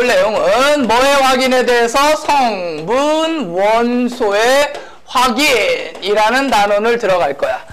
배울 내용은 뭐의 확인에 대해서 성분 원소의 확인이라는 단원을 들어갈 거야.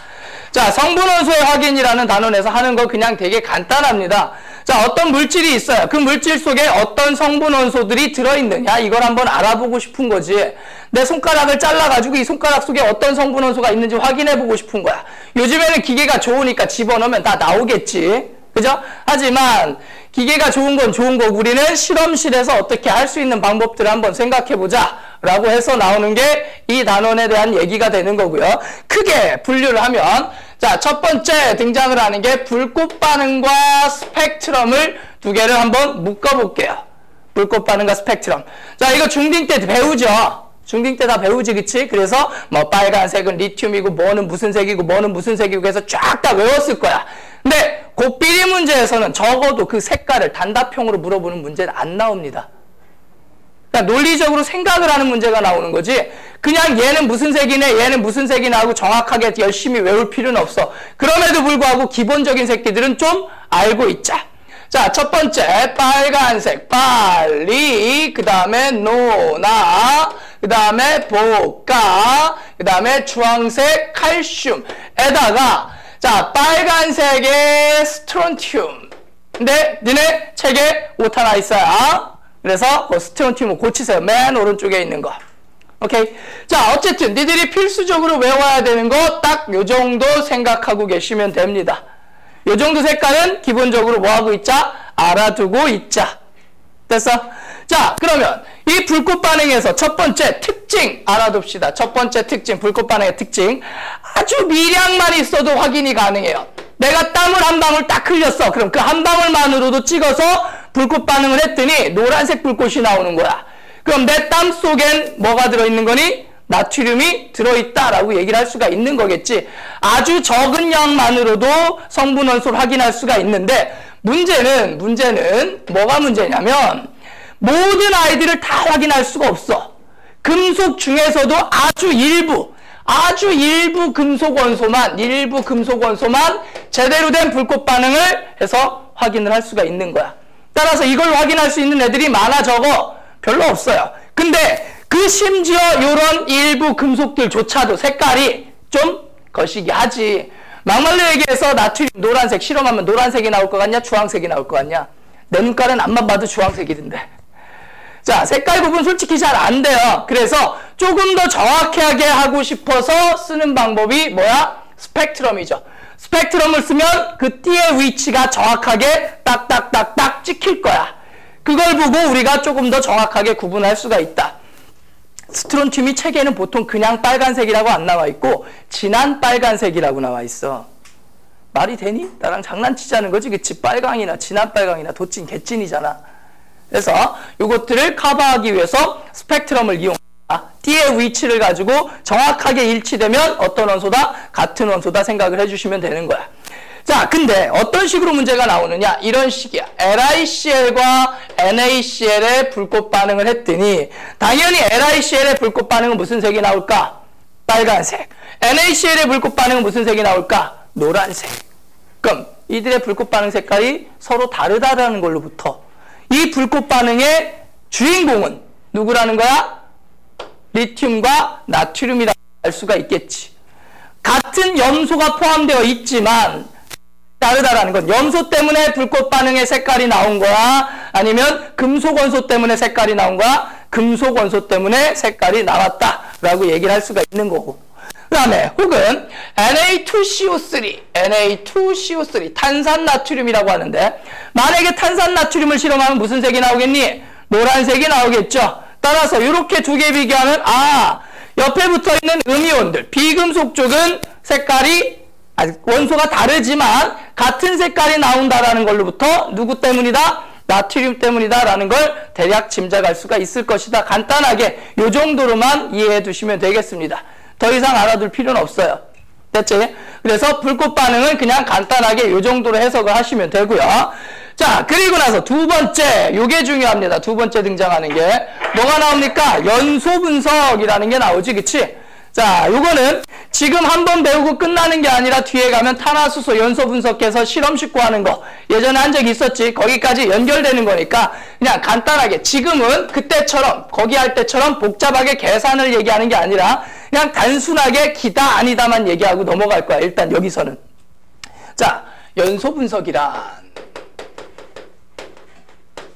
자, 성분 원소의 확인이라는 단원에서 하는 거 그냥 되게 간단합니다. 자, 어떤 물질이 있어요. 그 물질 속에 어떤 성분 원소들이 들어있느냐, 이걸 한번 알아보고 싶은 거지. 내 손가락을 잘라가지고 이 손가락 속에 어떤 성분 원소가 있는지 확인해보고 싶은 거야. 요즘에는 기계가 좋으니까 집어넣으면 다 나오겠지. 그죠? 하지만 기계가 좋은 건 좋은 거고 우리는 실험실에서 어떻게 할 수 있는 방법들을 한번 생각해보자 라고 해서 나오는 게 이 단원에 대한 얘기가 되는 거고요. 크게 분류를 하면, 자, 첫 번째 등장을 하는 게 불꽃 반응과 스펙트럼을 두 개를 한번 묶어볼게요. 불꽃 반응과 스펙트럼. 자, 이거 중딩 때 배우죠? 중딩 때 다 배우지, 그치? 그래서 뭐 빨간색은 리튬이고 뭐는 무슨 색이고 뭐는 무슨 색이고 해서 쫙 다 외웠을 거야. 근데 곱비리 문제에서는 적어도 그 색깔을 단답형으로 물어보는 문제는 안 나옵니다. 그러니까 논리적으로 생각을 하는 문제가 나오는 거지, 그냥 얘는 무슨 색이네, 얘는 무슨 색이나 하고 정확하게 열심히 외울 필요는 없어. 그럼에도 불구하고 기본적인 새끼들은 좀 알고 있자. 자, 첫 번째 빨간색 빨리, 그 다음에 노나, 그 다음에 보가, 그 다음에 주황색 칼슘에다가, 자, 빨간색의 스트론튬. 근데 니네 책에 오타 나 있어요. 그래서 그 스트론튬을 고치세요. 맨 오른쪽에 있는 거. 오케이. 자, 어쨌든 니들이 필수적으로 외워야 되는 거 딱 요 정도 생각하고 계시면 됩니다. 요 정도 색깔은 기본적으로 뭐 하고 있자? 알아두고 있자. 됐어? 자, 그러면 이 불꽃 반응에서 첫 번째 특징 알아둡시다. 첫 번째 특징, 불꽃 반응의 특징. 아주 미량만 있어도 확인이 가능해요. 내가 땀을 한 방울 딱 흘렸어. 그럼 그 한 방울만으로도 찍어서 불꽃 반응을 했더니 노란색 불꽃이 나오는 거야. 그럼 내 땀 속엔 뭐가 들어있는 거니? 나트륨이 들어있다라고 얘기를 할 수가 있는 거겠지. 아주 적은 양만으로도 성분 원소를 확인할 수가 있는데, 문제는 뭐가 문제냐면 모든 아이들을 다 확인할 수가 없어. 금속 중에서도 아주 일부 금속 원소만 제대로 된 불꽃 반응을 해서 확인을 할 수가 있는 거야. 따라서 이걸 확인할 수 있는 애들이 많아 적어? 별로 없어요. 근데 그 심지어 이런 일부 금속들조차도 색깔이 좀 거시기 하지. 막말로 얘기해서 나트륨 노란색 실험하면 노란색이 나올 것 같냐? 주황색이 나올 것 같냐? 내 눈깔은 앞만 봐도 주황색이던데. 자, 색깔 구분 솔직히 잘 안 돼요. 그래서 조금 더 정확하게 하고 싶어서 쓰는 방법이 뭐야? 스펙트럼이죠. 스펙트럼을 쓰면 그 띠의 위치가 정확하게 딱딱딱딱 찍힐 거야. 그걸 보고 우리가 조금 더 정확하게 구분할 수가 있다. 스트론튬이 책에는 보통 그냥 빨간색이라고 안 나와 있고 진한 빨간색이라고 나와 있어. 말이 되니? 나랑 장난치자는 거지, 그치? 빨강이나 진한 빨강이나 도찐 개찐이잖아. 그래서 이것들을 커버하기 위해서 스펙트럼을 이용합니다. 띠의 위치를 가지고 정확하게 일치되면 어떤 원소다? 같은 원소다 생각을 해주시면 되는 거야. 자, 근데 어떤 식으로 문제가 나오느냐? 이런 식이야. LiCl과 NaCl의 불꽃 반응을 했더니 당연히 LiCl의 불꽃 반응은 무슨 색이 나올까? 빨간색. NaCl의 불꽃 반응은 무슨 색이 나올까? 노란색. 그럼 이들의 불꽃 반응 색깔이 서로 다르다라는 걸로부터 이 불꽃 반응의 주인공은 누구라는 거야? 리튬과 나트륨이라고 알 수가 있겠지. 같은 염소가 포함되어 있지만 다르다라는 건 염소 때문에 불꽃 반응의 색깔이 나온 거야? 아니면 금속 원소 때문에 색깔이 나온 거야? 금속 원소 때문에 색깔이 나왔다라고 얘기를 할 수가 있는 거고. 그 다음에 혹은 Na2CO3 탄산나트륨이라고 하는데, 만약에 탄산나트륨을 실험하면 무슨 색이 나오겠니? 노란색이 나오겠죠. 따라서 이렇게 두 개 비교하면 옆에 붙어있는 음이온들, 비금속 쪽은 색깔이 원소가 다르지만 같은 색깔이 나온다라는 걸로부터 누구 때문이다? 나트륨 때문이다라는 걸 대략 짐작할 수가 있을 것이다. 간단하게 이 정도로만 이해해 두시면 되겠습니다. 더 이상 알아둘 필요는 없어요. 됐지? 그래서 불꽃 반응은 그냥 간단하게 이 정도로 해석을 하시면 되고요. 자, 그리고 나서 두 번째, 요게 중요합니다. 두 번째 등장하는 게 뭐가 나옵니까? 연소 분석이라는 게 나오지, 그치? 자, 자, 요거는 지금 한번 배우고 끝나는 게 아니라 뒤에 가면 탄화수소 연소 분석해서 실험식 구하는 거 예전에 한 적이 있었지. 거기까지 연결되는 거니까 그냥 간단하게 지금은 그때처럼 거기 할 때처럼 복잡하게 계산을 얘기하는 게 아니라 그냥 단순하게 기다 아니다만 얘기하고 넘어갈 거야. 일단 여기서는. 자, 연소 분석이란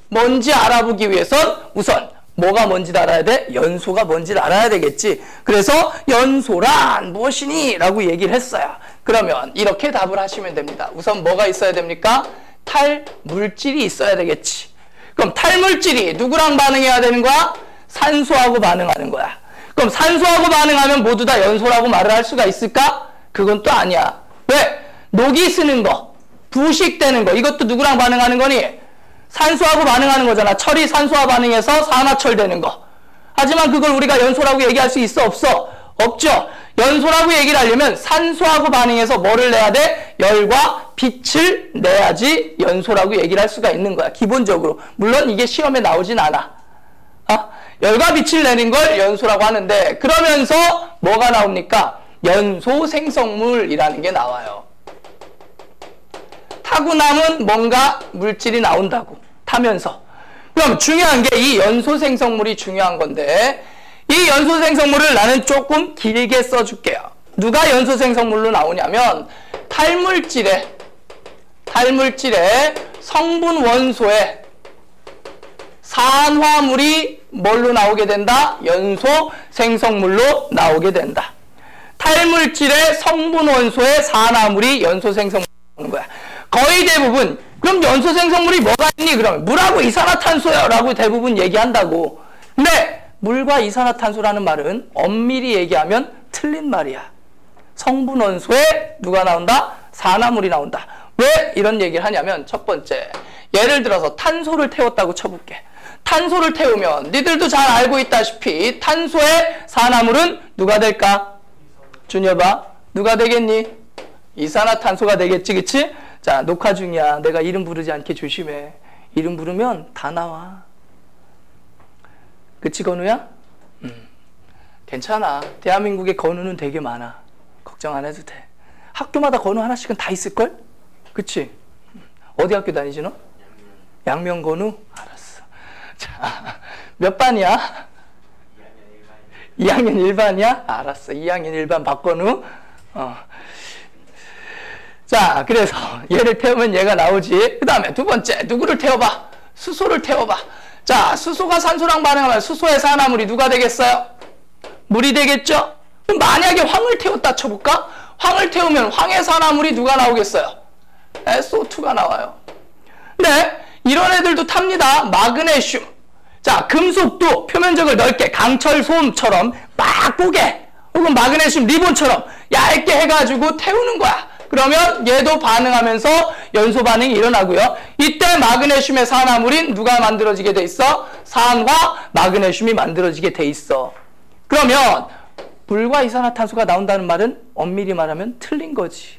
뭔지 알아보기 위해선 우선 뭐가 뭔지를 알아야 돼? 연소가 뭔지를 알아야 되겠지. 그래서 연소란 무엇이니? 라고 얘기를 했어요. 그러면 이렇게 답을 하시면 됩니다. 우선 뭐가 있어야 됩니까? 탈물질이 있어야 되겠지. 그럼 탈물질이 누구랑 반응해야 되는 거야? 산소하고 반응하는 거야. 그럼 산소하고 반응하면 모두 다 연소라고 말을 할 수가 있을까? 그건 또 아니야. 왜? 녹이 쓰는 거, 부식되는 거, 이것도 누구랑 반응하는 거니? 산소하고 반응하는 거잖아. 철이 산소와 반응해서 산화철 되는 거. 하지만 그걸 우리가 연소라고 얘기할 수 있어? 없어? 없죠. 연소라고 얘기를 하려면 산소하고 반응해서 뭐를 내야 돼? 열과 빛을 내야지 연소라고 얘기를 할 수가 있는 거야. 기본적으로. 물론 이게 시험에 나오진 않아. 열과 빛을 내는 걸 연소라고 하는데 그러면서 뭐가 나옵니까? 연소 생성물이라는 게 나와요. 타고 남은 뭔가 물질이 나온다고. 타면서. 그럼 중요한 게 이 연소 생성물이 중요한 건데 이 연소 생성물을 나는 조금 길게 써줄게요. 누가 연소 생성물로 나오냐면 탈물질의 성분 원소에 산화물이 뭘로 나오게 된다? 연소 생성물로 나오게 된다. 탈물질의 성분 원소에 산화물이 연소 생성물로 나오는 거야. 거의 대부분 그럼 연소 생성물이 뭐가 있니? 그러면 물하고 이산화탄소요 라고 대부분 얘기한다고. 근데 물과 이산화탄소라는 말은 엄밀히 얘기하면 틀린 말이야. 성분 원소에 누가 나온다? 산화물이 나온다. 왜 이런 얘기를 하냐면 첫 번째, 예를 들어서 탄소를 태웠다고 쳐볼게. 탄소를 태우면 니들도 잘 알고 있다시피 탄소의 산화물은 누가 될까? 준여봐. 누가 되겠니? 이산화탄소가 되겠지, 그치? 자, 녹화 중이야. 내가 이름 부르지 않게 조심해. 이름 부르면 다 나와. 그치, 건우야? 괜찮아. 대한민국에 건우는 되게 많아. 걱정 안 해도 돼. 학교마다 건우 하나씩은 다 있을걸? 그치? 어디 학교 다니지 너? 양면 건우? 알았어. 자, 몇 반이야? 2학년 1반이야? 알았어. 2학년 1반 박건우. 자, 그래서 얘를 태우면 얘가 나오지. 그 다음에 두 번째, 누구를 태워봐? 수소를 태워봐. 자, 수소가 산소랑 반응하면 수소의 산화물이 누가 되겠어요? 물이 되겠죠? 그럼 만약에 황을 태웠다 쳐볼까? 황을 태우면 황의 산화물이 누가 나오겠어요? SO2가 나와요. 네, 이런 애들도 탑니다. 마그네슘. 자, 금속도 표면적을 넓게 강철솜처럼 빡보게 혹은 마그네슘 리본처럼 얇게 해가지고 태우는 거야. 그러면 얘도 반응하면서 연소 반응이 일어나고요. 이때 마그네슘의 산화물인 누가 만들어지게 돼 있어? 산화 마그네슘이 만들어지게 돼 있어. 그러면 물과 이산화탄소가 나온다는 말은 엄밀히 말하면 틀린 거지.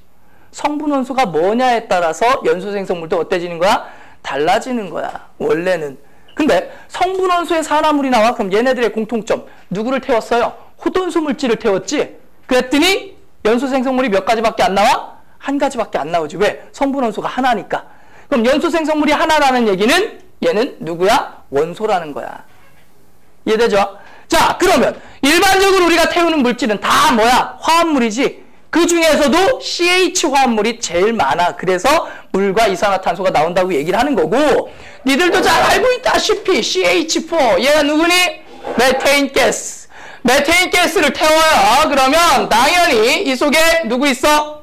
성분 원소가 뭐냐에 따라서 연소 생성물도 어때지는 거야? 달라지는 거야. 원래는. 근데 성분 원소의 산화물이 나와. 그럼 얘네들의 공통점. 누구를 태웠어요? 호돈수 물질을 태웠지. 그랬더니 연소 생성물이 몇 가지밖에 안 나와? 한 가지밖에 안 나오지. 왜? 성분 원소가 하나니까. 그럼 연소 생성물이 하나라는 얘기는 얘는 누구야? 원소라는 거야. 이해되죠? 자, 그러면 일반적으로 우리가 태우는 물질은 다 뭐야? 화합물이지. 그 중에서도 CH 화합물이 제일 많아. 그래서 물과 이산화탄소가 나온다고 얘기를 하는 거고, 니들도 잘 알고 있다시피 CH4 얘가 누구니? 메테인 가스. 메테인 가스를 태워요. 그러면 당연히 이 속에 누구 있어?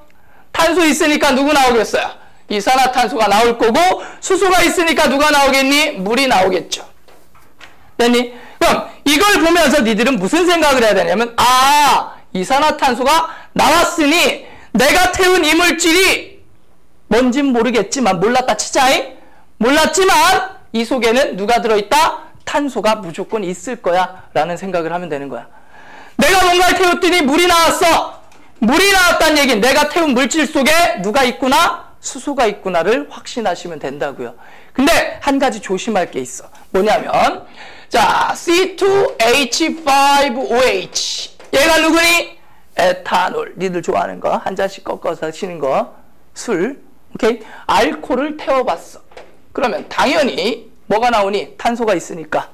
탄소 있으니까 누구 나오겠어요? 이산화탄소가 나올 거고, 수소가 있으니까 누가 나오겠니? 물이 나오겠죠. 됐니? 그럼 이걸 보면서 니들은 무슨 생각을 해야 되냐면, 아, 이산화탄소가 나왔으니 내가 태운 이 물질이 뭔진 모르겠지만, 몰랐다 치자잉? 몰랐지만 이 속에는 누가 들어있다? 탄소가 무조건 있을 거야 라는 생각을 하면 되는 거야. 내가 뭔가를 태웠더니 물이 나왔어. 물이 나왔다는 얘기는 내가 태운 물질 속에 누가 있구나? 수소가 있구나를 확신하시면 된다고요. 근데 한 가지 조심할 게 있어. 뭐냐면, 자, C2H5OH 얘가 누구니? 에탄올, 니들 좋아하는 거, 한 잔씩 꺾어서 치는 거, 술, 오케이? 알코올을 태워봤어. 그러면 당연히 뭐가 나오니? 탄소가 있으니까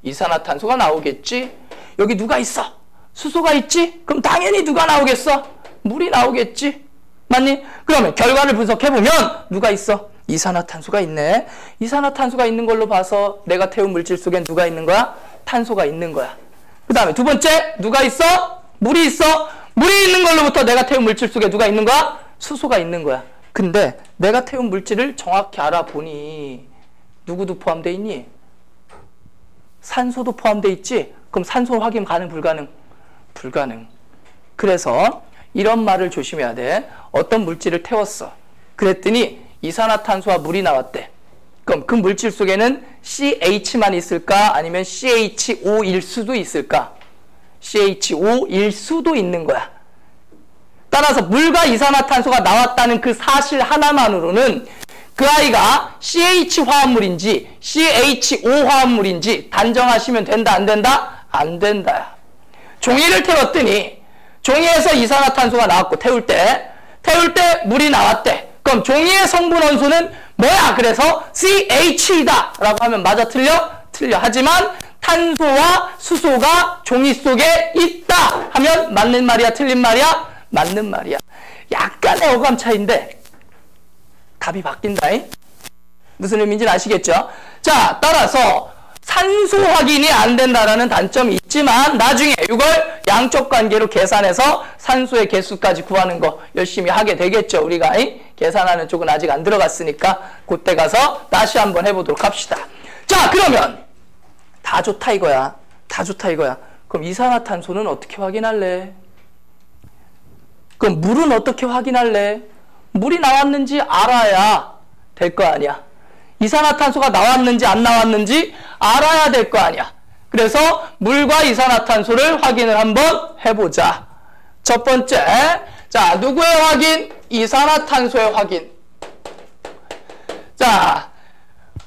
이산화탄소가 나오겠지. 여기 누가 있어? 수소가 있지? 그럼 당연히 누가 나오겠어? 물이 나오겠지. 맞니? 그러면 결과를 분석해보면 누가 있어? 이산화탄소가 있네. 이산화탄소가 있는 걸로 봐서 내가 태운 물질 속엔 누가 있는 거야? 탄소가 있는 거야. 그 다음에 두 번째, 누가 있어? 물이 있어. 물이 있는 걸로부터 내가 태운 물질 속에 누가 있는 거야? 수소가 있는 거야. 근데 내가 태운 물질을 정확히 알아보니 누구도 포함되어 있니? 산소도 포함되어 있지? 그럼 산소 확인 가능, 불가능? 불가능. 그래서 이런 말을 조심해야 돼. 어떤 물질을 태웠어. 그랬더니 이산화탄소와 물이 나왔대. 그럼 그 물질 속에는 CH만 있을까? 아니면 CHO일 수도 있을까? CHO일 수도 있는 거야. 따라서 물과 이산화탄소가 나왔다는 그 사실 하나만으로는 그 아이가 CH 화합물인지 CHO 화합물인지 단정하시면 된다, 안 된다? 안 된다. 종이를 태웠더니 종이에서 이산화탄소가 나왔고 태울 때 물이 나왔대. 그럼 종이의 성분 원소는 뭐야? 그래서 CH이다 라고 하면 맞아, 틀려? 틀려. 하지만 탄소와 수소가 종이 속에 있다 하면 맞는 말이야, 틀린 말이야? 맞는 말이야. 약간의 어감 차이인데 답이 바뀐다. 무슨 의미인지는 아시겠죠? 자, 따라서 산소 확인이 안 된다라는 단점이 있지만 나중에 이걸 양적 관계로 계산해서 산소의 개수까지 구하는 거 열심히 하게 되겠죠. 우리가 계산하는 쪽은 아직 안 들어갔으니까 그때 가서 다시 한번 해보도록 합시다. 자, 그러면 다 좋다 이거야. 다 좋다 이거야. 그럼 이산화탄소는 어떻게 확인할래? 그럼 물은 어떻게 확인할래? 물이 나왔는지 알아야 될 거 아니야. 이산화탄소가 나왔는지 안 나왔는지 알아야 될 거 아니야. 그래서 물과 이산화탄소를 확인을 한번 해보자. 첫 번째, 자, 누구의 확인? 이산화탄소의 확인. 자,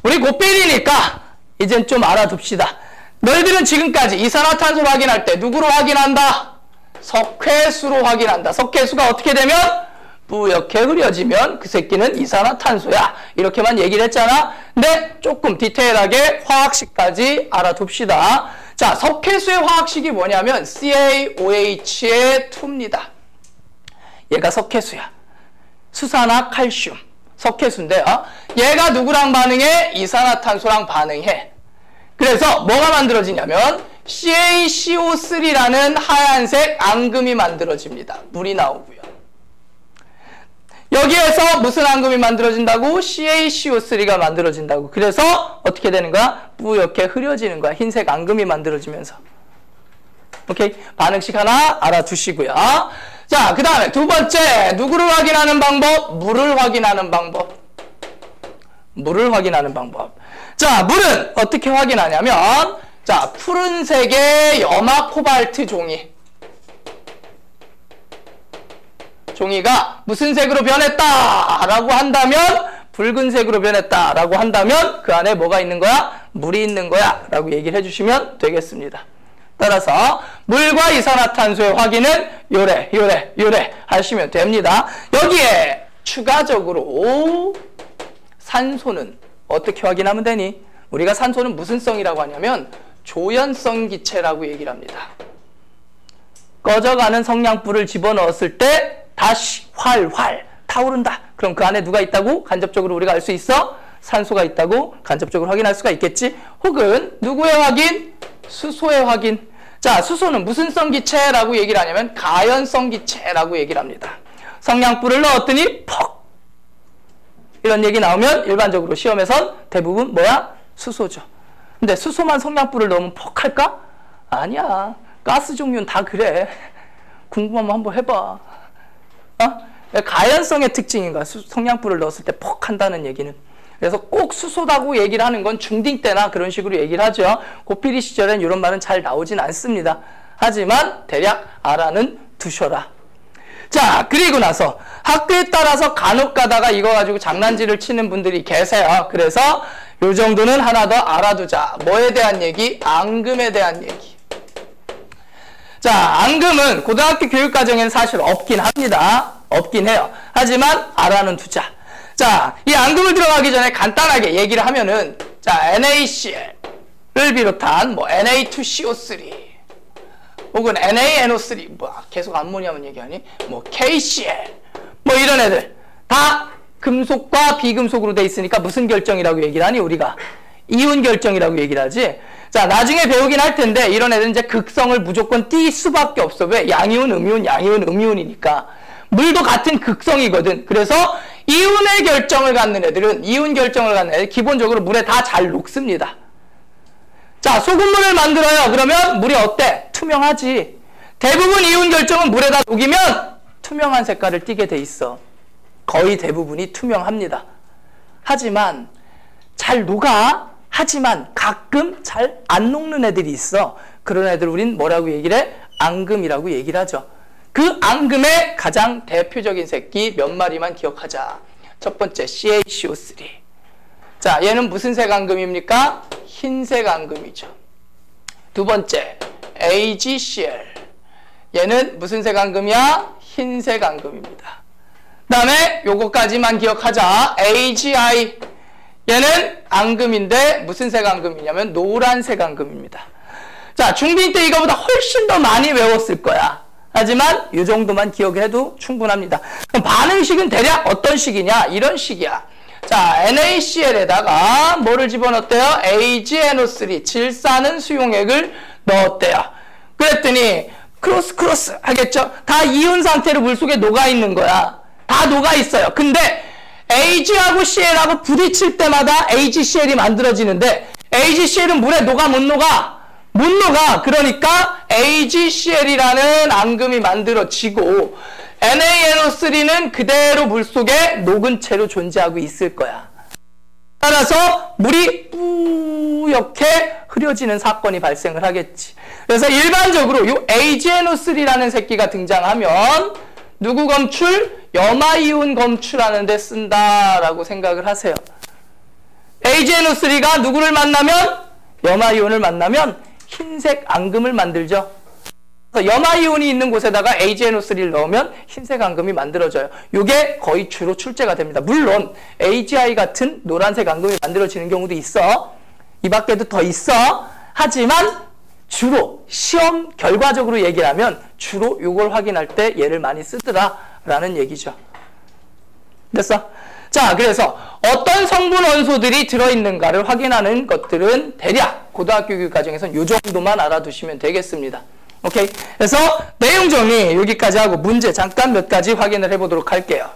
우리 고필이니까 이젠 좀 알아둡시다. 너희들은 지금까지 이산화탄소를 확인할 때 누구로 확인한다? 석회수로 확인한다. 석회수가 어떻게 되면? 뿌옇게 흐려지면 그 새끼는 이산화탄소야. 이렇게만 얘기를 했잖아. 근데 조금 디테일하게 화학식까지 알아둡시다. 자, 석회수의 화학식이 뭐냐면 CaOH의 2입니다. 얘가 석회수야. 수산화 칼슘. 석회수인데요. 얘가 누구랑 반응해? 이산화탄소랑 반응해. 그래서 뭐가 만들어지냐면 CaCO3라는 하얀색 앙금이 만들어집니다. 물이 나오고요. 여기에서 무슨 앙금이 만들어진다고? CaCO3가 만들어진다고. 그래서 어떻게 되는 거야? 뿌옇게 흐려지는 거야. 흰색 앙금이 만들어지면서. 오케이? 반응식 하나 알아두시고요. 자, 그 다음에 두 번째, 누구를 확인하는 방법? 물을 확인하는 방법. 물을 확인하는 방법. 자, 물은 어떻게 확인하냐면, 자, 푸른색의 염화 코발트 종이. 종이가 무슨 색으로 변했다라고 한다면, 붉은색으로 변했다라고 한다면 그 안에 뭐가 있는 거야? 물이 있는 거야 라고 얘기를 해주시면 되겠습니다. 따라서 물과 이산화탄소의 확인은 요래 하시면 됩니다. 여기에 추가적으로 산소는 어떻게 확인하면 되니? 우리가 산소는 무슨 성이라고 하냐면 조연성 기체라고 얘기를 합니다. 꺼져가는 성냥불을 집어넣었을 때 다시 활활 타오른다. 그럼 그 안에 누가 있다고? 간접적으로 우리가 알 수 있어? 산소가 있다고 간접적으로 확인할 수가 있겠지? 혹은 누구의 확인? 수소의 확인. 자, 수소는 무슨 성 기체라고 얘기를 하냐면 가연성 기체라고 얘기를 합니다. 성냥불을 넣었더니 퍽! 이런 얘기 나오면 일반적으로 시험에선 대부분 뭐야? 수소죠. 근데 수소만 성냥불을 넣으면 퍽 할까? 아니야. 가스 종류는 다 그래. 궁금하면 한번 해봐. 가연성의 특징인 거야. 성냥불을 넣었을 때 퍽 한다는 얘기는. 그래서 꼭 수소라고 얘기를 하는 건 중딩 때나 그런 식으로 얘기를 하죠. 고필이 시절엔 이런 말은 잘 나오진 않습니다. 하지만 대략 알아는 두셔라. 자, 그리고 나서 학교에 따라서 간혹 가다가 이거 가지고 장난질을 치는 분들이 계세요. 그래서 요 정도는 하나 더 알아두자. 뭐에 대한 얘기? 앙금에 대한 얘기. 자, 앙금은 고등학교 교육과정에는 사실 없긴 합니다. 없긴 해요. 하지만 알아는 두자. 자, 이 앙금을 들어가기 전에 간단하게 얘기를 하면은, 자, NaCl을 비롯한 뭐 Na2CO3 혹은 NaNO3 뭐 계속 암모니아만 얘기하니? 뭐 KCl 뭐 이런 애들 다 금속과 비금속으로 돼 있으니까 무슨 결정이라고 얘기를 하니? 우리가 이온 결정이라고 얘기를 하지. 자, 나중에 배우긴 할 텐데 이런 애들은 이제 극성을 무조건 띌 수밖에 없어. 왜? 양이온, 음이온, 양이온, 음이온이니까. 물도 같은 극성이거든. 그래서 이온의 결정을 갖는 애들은, 이온 결정을 갖는 애들 기본적으로 물에 다 잘 녹습니다. 자, 소금물을 만들어요. 그러면 물이 어때? 투명하지. 대부분 이온 결정은 물에다 녹이면 투명한 색깔을 띠게 돼 있어. 거의 대부분이 투명합니다. 하지만 잘 녹아. 하지만 가끔 잘 안 녹는 애들이 있어. 그런 애들 우린 뭐라고 얘기를 해? 앙금이라고 얘기를 하죠. 그 앙금의 가장 대표적인 새끼 몇 마리만 기억하자. 첫 번째 CaCO3. 자, 얘는 무슨 색 앙금입니까? 흰색 앙금이죠. 두 번째 AgCl. 얘는 무슨 색 앙금이야? 흰색 앙금입니다. 그 다음에 요거까지만 기억하자. AgI. 얘는 앙금인데 무슨 색 앙금이냐면 노란색 앙금입니다. 자, 중딩 때 이거보다 훨씬 더 많이 외웠을 거야. 하지만 이 정도만 기억해도 충분합니다. 그럼 반응식은 대략 어떤 식이냐? 이런 식이야. 자, NaCl에다가 뭐를 집어넣었대요? AgNO3, 질산은 수용액을 넣었대요. 그랬더니 크로스 하겠죠? 다 이온 상태로 물속에 녹아있는 거야. 다 녹아있어요. 근데 Ag하고 Cl하고 부딪힐 때마다 AgCl이 만들어지는데 AgCl은 물에 녹아 못 녹아? 못 녹아. 그러니까 AgCl이라는 앙금이 만들어지고 NaNO3는 그대로 물속에 녹은 채로 존재하고 있을 거야. 따라서 물이 뿌옇게 흐려지는 사건이 발생을 하겠지. 그래서 일반적으로 이 AgNO3라는 새끼가 등장하면 누구 검출? 염화이온 검출하는 데 쓴다라고 생각을 하세요. AgNO3가 누구를 만나면? 염화이온을 만나면 흰색 앙금을 만들죠. 그래서 염화이온이 있는 곳에다가 AgNO3를 넣으면 흰색 앙금이 만들어져요. 이게 거의 주로 출제가 됩니다. 물론 AgI 같은 노란색 앙금이 만들어지는 경우도 있어. 이 밖에도 더 있어. 하지만 주로 시험 결과적으로 얘기를 하면 주로 이걸 확인할 때 얘를 많이 쓰더라라는 얘기죠. 됐어? 자, 그래서 어떤 성분 원소들이 들어있는가를 확인하는 것들은 대략 고등학교 교육 과정에서는 이 정도만 알아두시면 되겠습니다. 오케이? 그래서 내용 정리 여기까지 하고 문제 잠깐 몇 가지 확인을 해보도록 할게요.